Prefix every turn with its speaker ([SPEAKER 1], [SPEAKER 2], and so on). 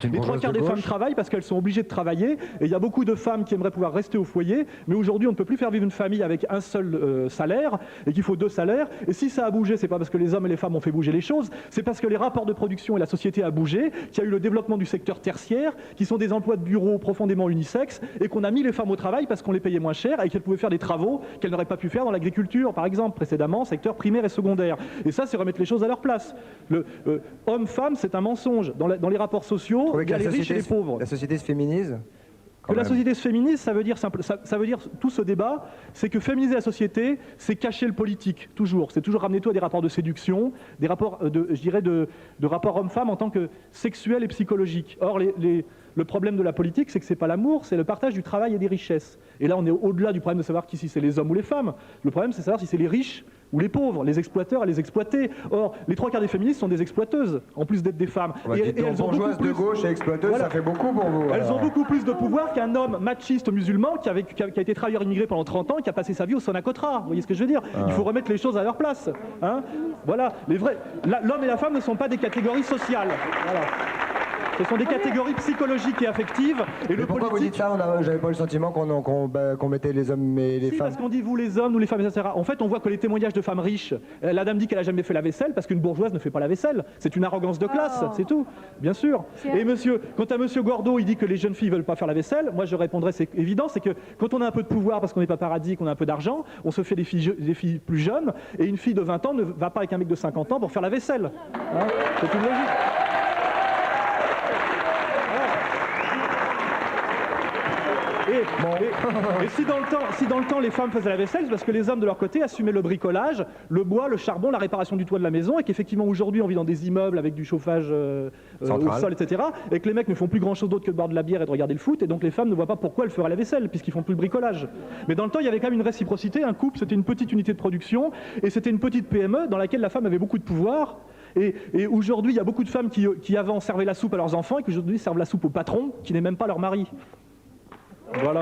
[SPEAKER 1] Les trois quarts des femmes travaillent parce qu'elles sont obligées de travailler, et il y a beaucoup de femmes qui aimeraient pouvoir rester au foyer, mais aujourd'hui on ne peut plus faire vivre une famille avec un seul salaire, et qu'il faut 2 salaires, et si ça a bougé, c'est pas parce que les hommes et les femmes ont fait bouger les choses, c'est parce que les rapports de production et la société a bougé, qu'il y a eu le développement du secteur tertiaire, qui sont des emplois de bureau profondément unisexes, et qu'on a mis les femmes au travail parce qu'on les payait moins cher, et qu'elles pouvaient faire des travaux qu'elles n'auraient pas pu faire dans l'agriculture, par exemple, précédemment, secteur primaire et secondaire. Et ça, c'est remettre les choses à leur place. Homme-femme, c'est un mensonge. Dans les rapports sociaux, il y a les riches et les pauvres.
[SPEAKER 2] La société se féminise ?
[SPEAKER 1] Que la société se féminise, ça veut dire tout ce débat, c'est que féminiser la société, c'est cacher le politique, toujours. C'est toujours ramener tout à des rapports de séduction, des rapports, de rapports homme-femme en tant que sexuels et psychologiques. Or, le problème de la politique, c'est que c'est pas l'amour, c'est le partage du travail et des richesses. Et là, on est au-delà du problème de savoir si c'est les hommes ou les femmes. Le problème, c'est de savoir si c'est les riches ou les pauvres, les exploiteurs et les exploités. Or, les 3 quarts des féministes sont des exploiteuses, en plus d'être des femmes.
[SPEAKER 2] Et elles ont bourgeoises de gauche et exploiteuses, voilà. Ça fait beaucoup pour vous.
[SPEAKER 1] Elles ont beaucoup plus de pouvoir qu'un homme machiste musulman qui a été travailleur immigré pendant 30 ans et qui a passé sa vie au Sonacotra. Vous voyez ce que je veux dire ? Il faut remettre les choses à leur place. Hein ? Voilà. L'homme et la femme ne sont pas des catégories sociales. Voilà. Ce sont des catégories psychologiques et affectives. Et
[SPEAKER 2] mais pourquoi vous dites ça ? J'avais pas le sentiment qu'on mettait les hommes et les femmes.
[SPEAKER 1] Parce qu'on dit vous les hommes, nous les femmes, etc. En fait, on voit que les témoignages de femmes riches, la dame dit qu'elle a jamais fait la vaisselle parce qu'une bourgeoise ne fait pas la vaisselle. C'est une arrogance de classe, c'est tout, bien sûr. Et quant à monsieur Gordeau, il dit que les jeunes filles veulent pas faire la vaisselle. Moi, je répondrais, c'est évident, c'est que quand on a un peu de pouvoir parce qu'on n'est pas paradis, qu'on a un peu d'argent, on se fait des filles plus jeunes, et une fille de 20 ans ne va pas avec un mec de 50 ans pour faire la vaisselle. Hein, c'est une logique. Et si dans le temps les femmes faisaient la vaisselle, c'est parce que les hommes de leur côté assumaient le bricolage, le bois, le charbon, la réparation du toit de la maison, et qu'effectivement aujourd'hui on vit dans des immeubles avec du chauffage au sol, etc. Et que les mecs ne font plus grand chose d'autre que de boire de la bière et de regarder le foot, et donc les femmes ne voient pas pourquoi elles feraient la vaisselle, puisqu'ils font plus le bricolage. Mais dans le temps il y avait quand même une réciprocité, un couple c'était une petite unité de production, et c'était une petite PME dans laquelle la femme avait beaucoup de pouvoir. Et aujourd'hui il y a beaucoup de femmes qui avant servaient la soupe à leurs enfants et qui aujourd'hui servent la soupe au patron, qui n'est même pas leur mari. Voilà.